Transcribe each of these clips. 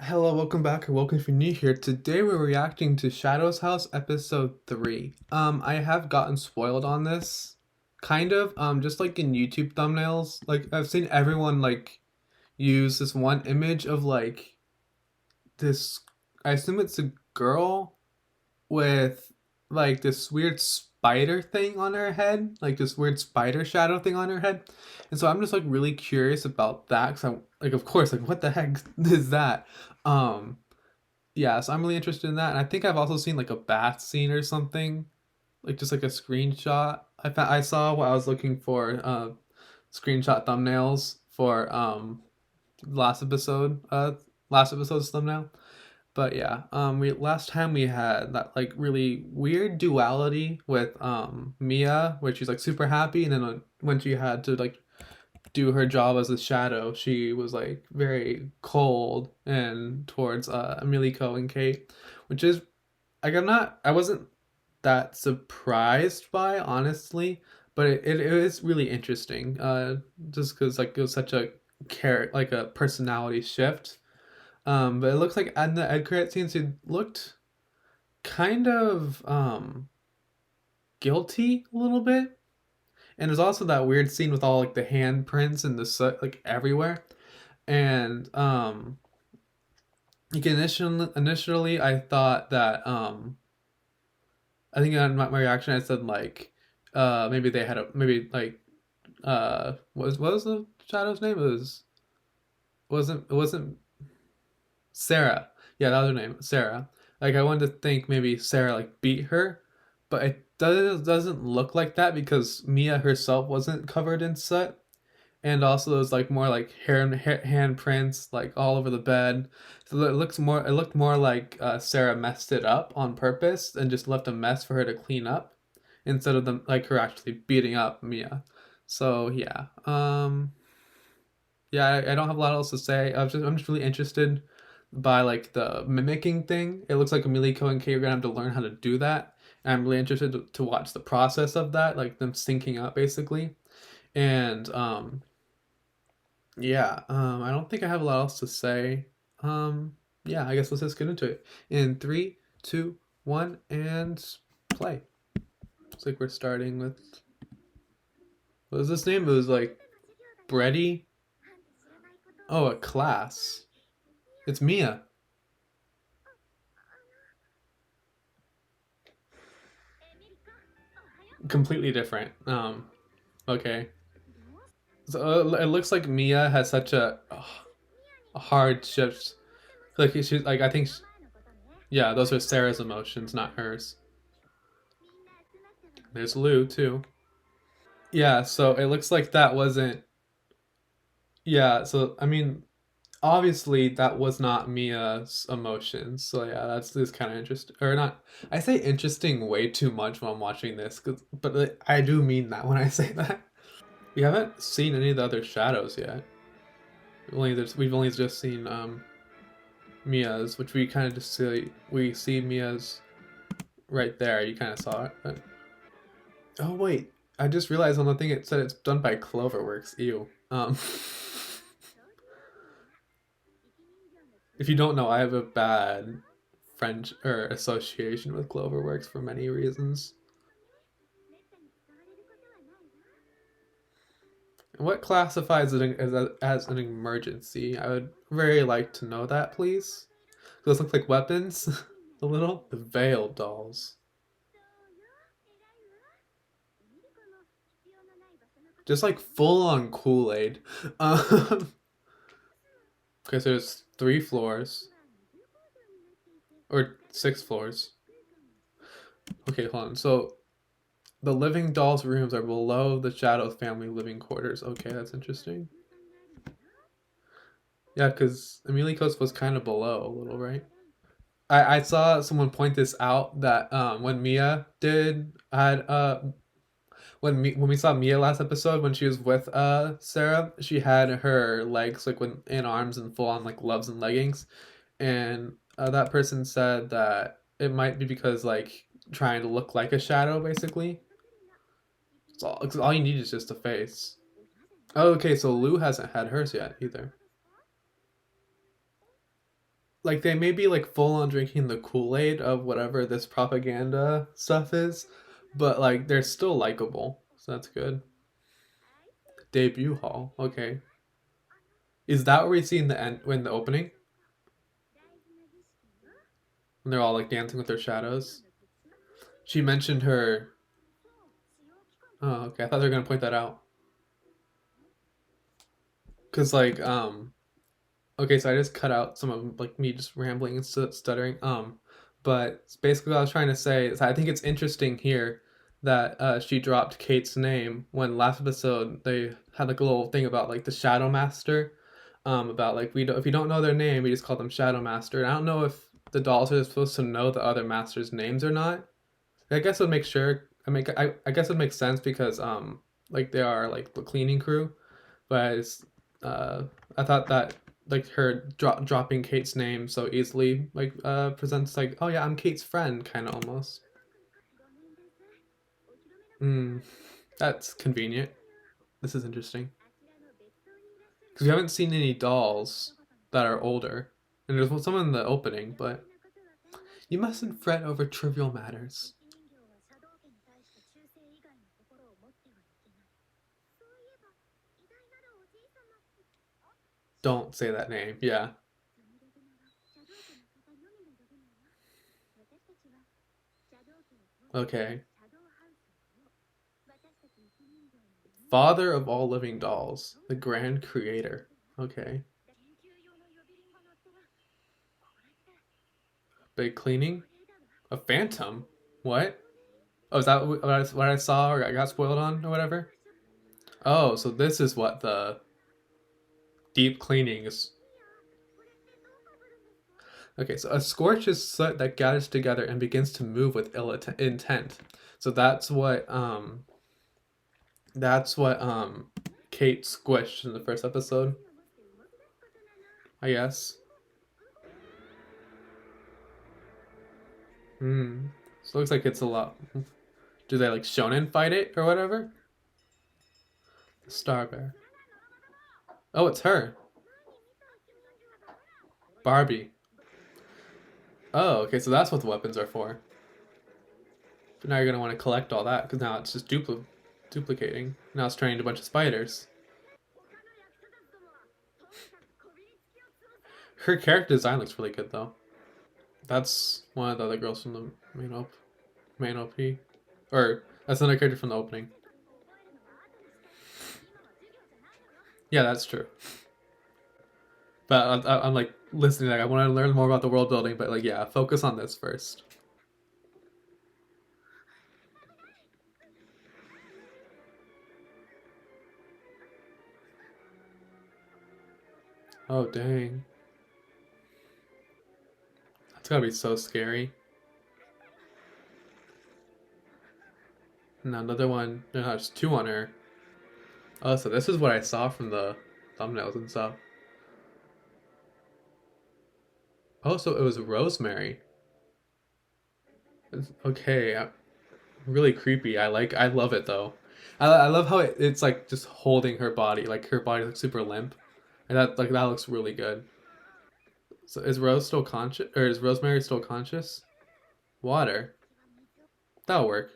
Hello, welcome back, or welcome if you're new here. Today we're reacting to Shadow's House episode 3. I have gotten spoiled on this, kind of, just like in YouTube thumbnails. Like I've seen everyone like use this one image of like this. I assume it's a girl with like this weird spider thing on her head, like this weird spider shadow thing on her head. And so I'm just like really curious about that because I'm like, of course, like what the heck is that? Um, yeah, so I'm really interested in that. And I think I've also seen like a bath scene or something, like just like a screenshot. I saw what I was looking for, screenshot thumbnails for last episode, last episode's thumbnail. But yeah, we last time we had that like really weird duality with Mia, where she's like super happy, and then when she had to like do her job as a shadow, she was like very cold and towards Emilico and Kate, which is like I wasn't that surprised by honestly, but it is really interesting. Just because like it was such a like a personality shift. But it looks like in the end credit scenes, he looked kind of guilty a little bit. And there's also that weird scene with all like the handprints and the soot like everywhere. And like initially I thought that I think on my reaction I said like maybe they had a maybe like what was the shadow's name? It wasn't Sarah. Yeah, that was her name, Sarah. Like I wanted to think maybe Sarah like beat her, but it doesn't look like that because Mia herself wasn't covered in soot, and also there's like more like handprints like all over the bed. So it looked more like Sarah messed it up on purpose and just left a mess for her to clean up instead of them like her actually beating up Mia. So yeah, I don't have a lot else to say. I'm just really interested by like the mimicking thing. It looks like Emilio and Kay are gonna have to learn how to do that. And I'm really interested to watch the process of that, like them syncing up basically. And yeah, I don't think I have a lot else to say. Yeah, I guess let's just get into it. In three, two, one, and play. Looks like we're starting with what was this name? It was like Breddy. Oh, a class. It's Mia. Completely different. Okay. So it looks like Mia has such a hard shift. Like she's like I think, yeah, those are Sarah's emotions, not hers. There's Lou too. Yeah, so it looks like that wasn't. Yeah, so I mean, obviously that was not Mia's emotions. So yeah, that's this kind of interesting, or not. I say interesting way too much when I'm watching this, but I do mean that when I say that. We haven't seen any of the other shadows yet. We've only just seen Mia's, which we kind of just see. We see Mia's right there. You kind of saw it. But... Oh wait, I just realized on the thing it said it's done by Cloverworks. Ew. If you don't know, I have a bad French or association with Cloverworks for many reasons. What classifies it as an emergency? I would very like to know that, please. Those look like weapons, a little. The Veil dolls, just like full on Kool Aid. Um, okay, so there's 3 floors or 6 floors. Okay, hold on. So the living dolls' rooms are below the Shadow family living quarters. Okay, that's interesting. Yeah, because Emilico's was kind of below a little, right? I saw someone point this out that when Mia did had when we saw Mia last episode when she was with Sarah, she had her legs like when in arms and full on like gloves and leggings, and that person said that it might be because like trying to look like a shadow basically. It's all, 'cause all you need is just a face. Oh, okay, so Lou hasn't had hers yet either. like they may be like full on drinking the Kool-Aid of whatever this propaganda stuff is, but like they're still likable. So that's good. Debut hall. Okay. Is that what we see in the end when the opening? When they're all like dancing with their shadows? She mentioned her. Oh, okay. I thought they were gonna point that out. Cause like okay, so I just cut out some of like me just rambling and stuttering. But basically what I was trying to say is I think it's interesting here that she dropped Kate's name when last episode they had like a little thing about like the Shadow Master, about like if you don't know their name, we just call them Shadow Master. And I don't know if the dolls are supposed to know the other masters' names or not. I guess it would make sure. I guess it makes sense because like they are like the cleaning crew, but uh I thought that like her dropping Kate's name so easily like presents like, oh yeah, I'm Kate's friend kind of almost. Hmm, that's convenient. This is interesting because we haven't seen any dolls that are older, and there's some in the opening, but you mustn't fret over trivial matters. Don't say that name. Yeah. Okay. Father of all living dolls, the grand creator. Okay. Big cleaning? A phantom? What? Oh, is that what I saw or I got spoiled on or whatever? Oh, so this is what the deep cleaning is. Okay, so a scorch is soot that gathers together and begins to move with ill intent. So that's what Kate squished in the first episode, I guess. Hmm. So it looks like it's a lot. Do they like shonen fight it or whatever? Star Bear. Oh, it's her. Barbie. Oh, okay, so that's what the weapons are for. But now you're gonna want to collect all that because now it's just duplicating. Now it's turning into a bunch of spiders. Her character design looks really good though. That's one of the other girls from the main OP, or that's another character from the opening. Yeah, that's true. But I'm like listening. Like I want to learn more about the world building, but like yeah, focus on this first. Oh dang, that's gotta be so scary. And another one. No, there's two on her. Oh, so this is what I saw from the thumbnails and stuff. Oh, so it was Rosemary. Okay, really creepy. I love it though. I love how it's like just holding her body, like her body looks super limp, and that looks really good. So is Rose still conscious, or is Rosemary still conscious? Water, that'll work.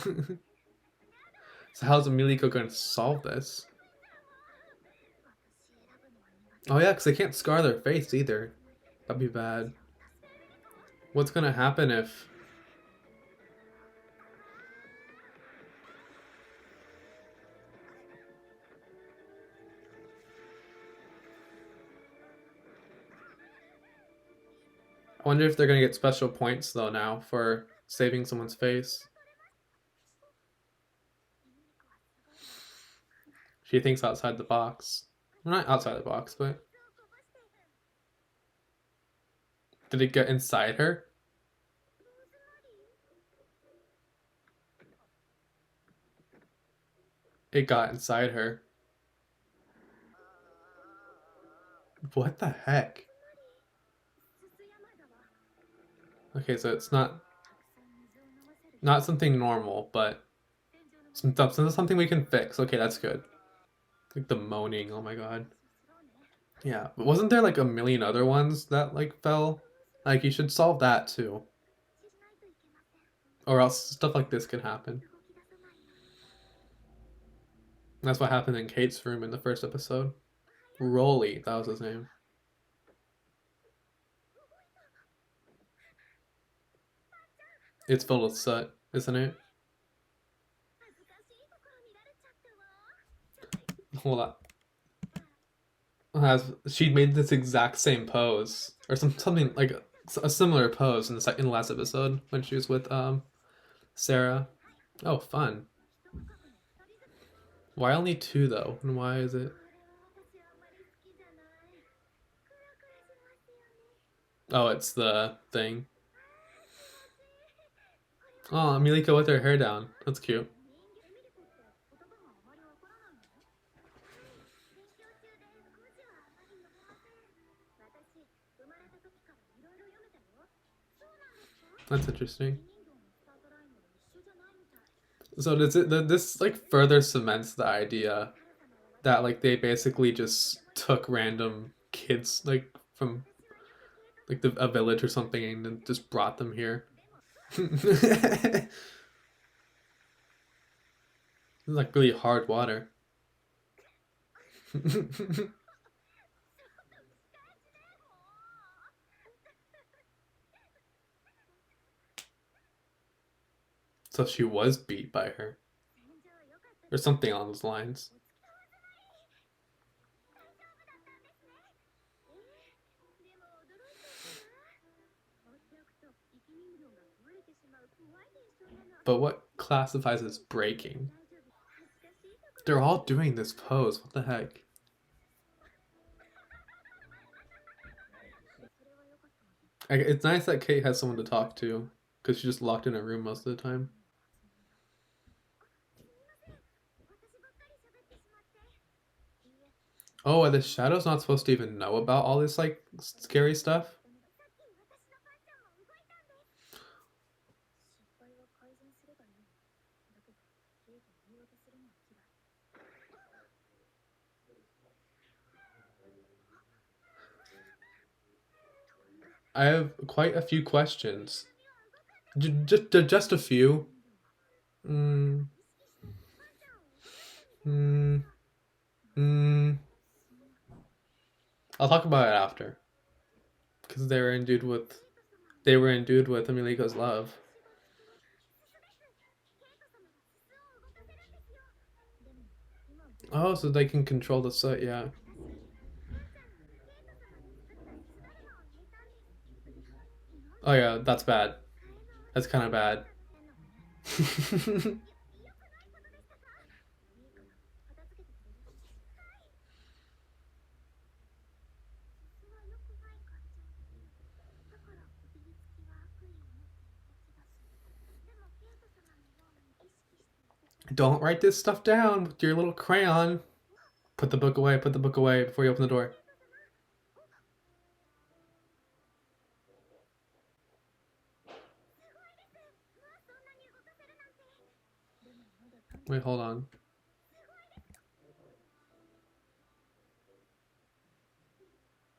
So how's Emilico going to solve this? Oh yeah, because they can't scar their face either. That'd be bad. What's gonna happen if? I wonder if they're gonna get special points though now for saving someone's face. She thinks outside the box. Well, not outside the box, but did it get inside her? It got inside her. What the heck? Okay, so it's not something normal, but something we can fix. Okay, that's good. Like the moaning. Oh my god. Yeah, but wasn't there like a million other ones that like fell? Like you should solve that too, or else stuff like this could happen. That's what happened in Kate's room in the first episode. Rolly, that was his name. It's filled with soot, isn't it? Hold on. She made this exact same pose or something like a similar pose in the last episode when she was with Sarah. Oh, fun. Why only two though? And why is it? Oh, it's the thing. Oh, Milika with her hair down. That's cute. That's interesting. So does it this like further cements the idea that like they basically just took random kids like from like a village or something and then just brought them here. It's like really hard water. So she was beat by her or something along those lines. But what classifies as breaking? They're all doing this pose. What the heck? It's nice that Kate has someone to talk to because she's just locked in her room most of the time. Oh, are the shadows not supposed to even know about all this like scary stuff? I have quite a few questions. Just a few. Mm, mm, mm. I'll talk about it after because they were endued with Emiliko's love. Oh, so they can control the soot. Yeah. Oh yeah, that's bad. That's kind of bad. Don't write this stuff down with your little crayon. Put the book away. Put the book away before you open the door. Wait, hold on.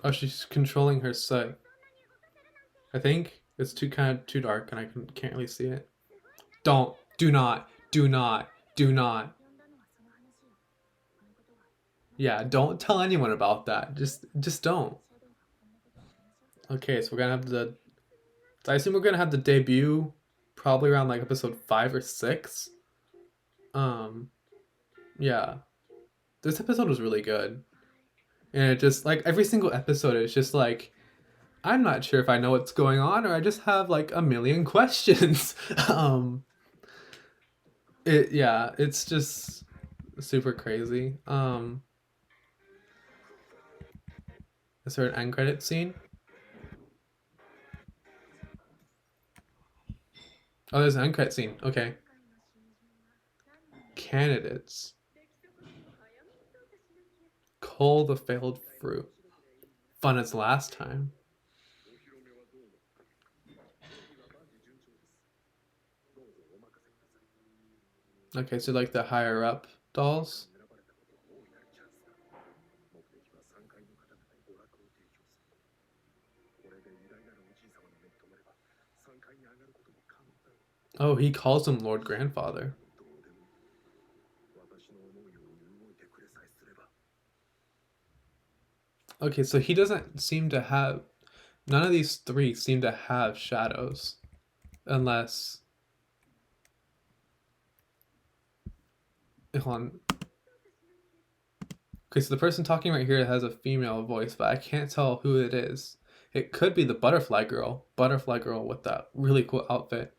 Oh, she's controlling her sight. I think it's too dark, and I can't really see it. Don't. Do not. Do not. Do not. Yeah, don't tell anyone about that. Just don't. Okay, so we're gonna have the. I assume we're gonna have the debut, probably around like episode 5 or 6. Um, yeah, this episode was really good, and it just like every single episode is just like I'm not sure if I know what's going on or I just have like a million questions. It's just super crazy. Is there an end credit scene? Oh, there's an end credit scene. Okay. Candidates. Cull the failed fruit. Fun as last time. Okay, so like the higher up dolls. Oh, he calls him Lord Grandfather. Okay, so he doesn't seem to have. None of these three seem to have shadows. Unless. Hold on. Okay, so the person talking right here has a female voice, but I can't tell who it is. It could be the butterfly girl. Butterfly girl with that really cool outfit.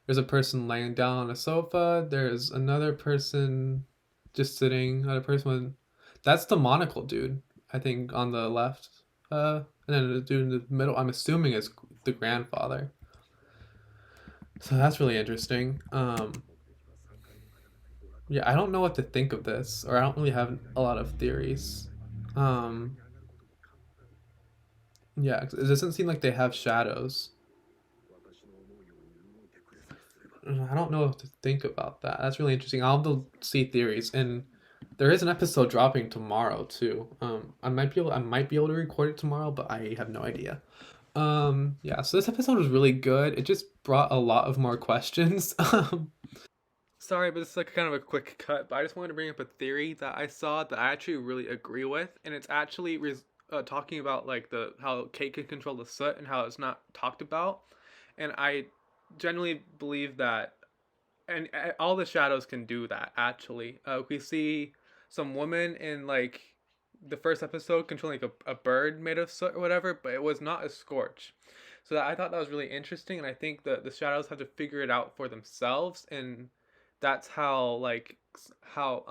There's a person laying down on a sofa. There's another person just sitting. Another person. That's the monocle dude, I think, on the left. And then the dude in the middle, I'm assuming, is the grandfather. So that's really interesting. Yeah, I don't know what to think of this, or I don't really have a lot of theories. Um, yeah, it doesn't seem like they have shadows. I don't know what to think about that. That's really interesting. I'll have to see theories, and there is an episode dropping tomorrow too. I might be able to record it tomorrow, but I have no idea. Yeah. So this episode was really good. It just brought a lot of more questions. Sorry, but it's like kind of a quick cut. But I just wanted to bring up a theory that I saw that I actually really agree with, and it's actually talking about like the how Kate can control the soot and how it's not talked about. And I genuinely believe that, and all the shadows can do that. Actually, we see some woman in like the first episode controlling like a bird made of soot or whatever, but it was not a scorch. So that, I thought that was really interesting, and I think the shadows have to figure it out for themselves, and that's how like how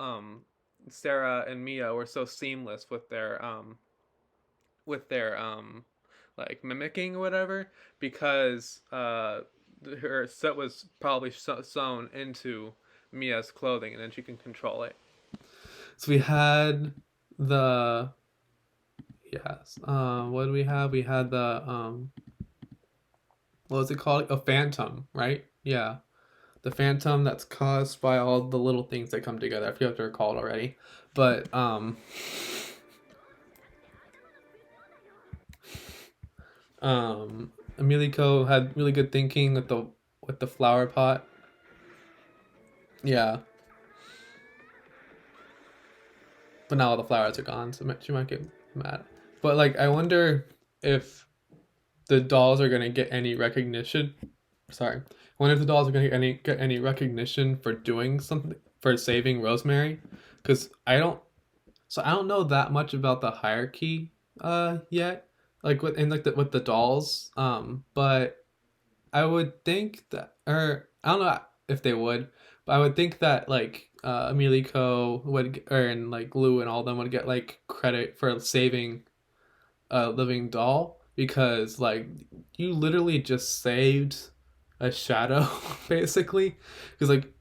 Sarah and Mia were so seamless with their like mimicking or whatever, because her set was probably sewn into Mia's clothing, and then she can control it. So we had the yes. What do we have? We had the what was it called? A phantom, right? Yeah, the phantom that's caused by all the little things that come together. I forget what they're called already, but Emilico had really good thinking with the flower pot. Yeah, but now all the flowers are gone, so she might get mad. But like, I wonder if the dolls are gonna get any recognition. Sorry, I wonder if the dolls are gonna get any recognition for doing something, for saving Rosemary, because I don't know that much about the hierarchy yet, like with the dolls. But I would think that, or I don't know if they would, but I would think that like Emilico would, or and like Lou and all of them would get like credit for saving a living doll, because like you literally just saved a shadow basically, because like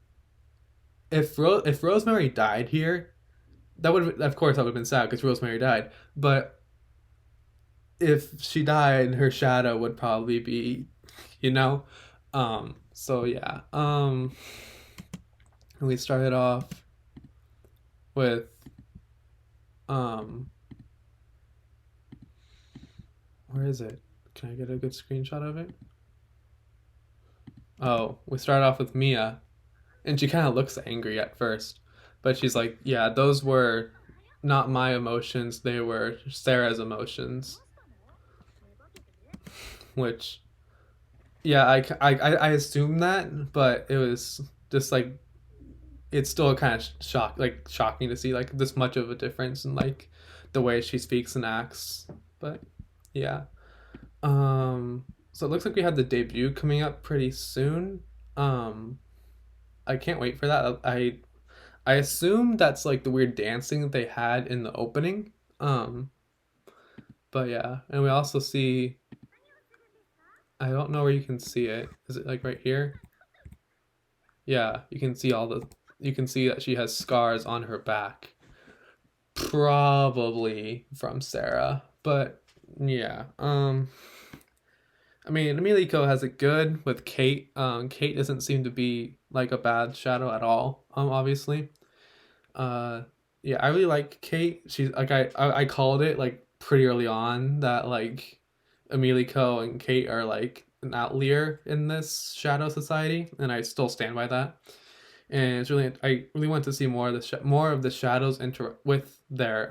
if Rosemary died here, that would, of course, that would have been sad because Rosemary died, but if she died, her shadow would probably be, you know. So yeah. We started off with um where is it? Can I get a good screenshot of it? Oh, we started off with Mia, and she kind of looks angry at first, but she's like, "Yeah, those were not my emotions; they were Sarah's emotions." Which, yeah, I assume that, but it was just like it's still kind of shocking to see like this much of a difference in like the way she speaks and acts. But yeah. So it looks like we have the debut coming up pretty soon. Um I can't wait for that. I assume that's like the weird dancing that they had in the opening. Um but yeah, and we also see, I don't know where you can see it. Is it like right here? Yeah, you can see you can see that she has scars on her back. Probably from Sarah, but yeah. I mean, Emilico has it good with Kate. Kate doesn't seem to be like a bad shadow at all. Obviously. Uh, yeah, I really like Kate. She's like I called it like pretty early on that like Emilico and Kate are like an outlier in this shadow society, and I still stand by that. And it's really I really want to see more of the more of the shadows inter with their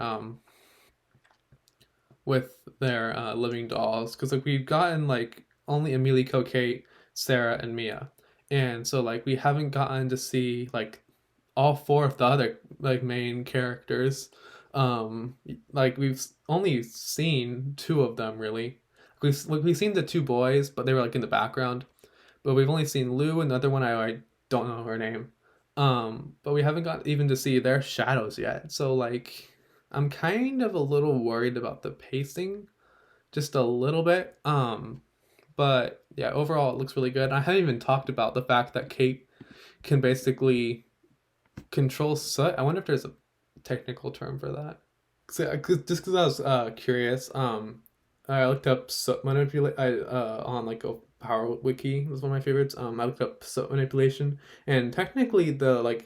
living dolls, because like we've gotten like only Emilico, Kate, Sarah, and Mia, and so like we haven't gotten to see like all four of the other like main characters. Like we've only seen two of them really. We've seen the two boys, but they were like in the background. But we've only seen Lou and the other one I don't know her name. But we haven't got even to see their shadows yet. So like I'm kind of a little worried about the pacing, just a little bit. But yeah, overall it looks really good. I haven't even talked about the fact that Kate can basically control soot. I wonder if there's a technical term for that. Just because I was curious, I looked up soot manipulate. I on like a power wiki. It was one of my favorites. I looked up soot manipulation, and technically the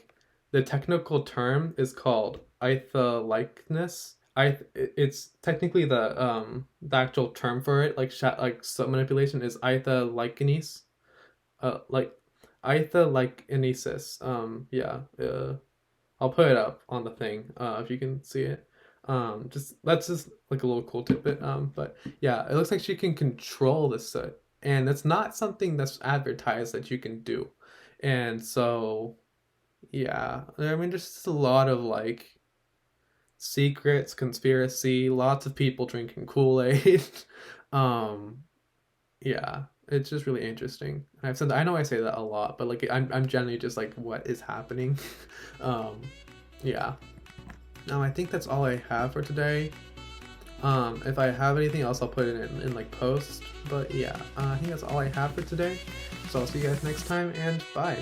technical term is called likeness. It's technically the actual term for it. Like soot manipulation is likeness. Like likenesis. Yeah. I'll put it up on the thing if you can see it. Just that's just like a little cool tidbit. But yeah, it looks like she can control the soot, and that's not something that's advertised that you can do. And so yeah, I mean, there's just a lot of like secrets, conspiracy, lots of people drinking Kool-Aid. um, yeah, it's just really interesting. I've said that, I know I say that a lot, but like I'm generally just like, what is happening? um, yeah. I think that's all I have for today. If I have anything else, I'll put it in like post. But yeah, I think that's all I have for today. So I'll see you guys next time, and bye.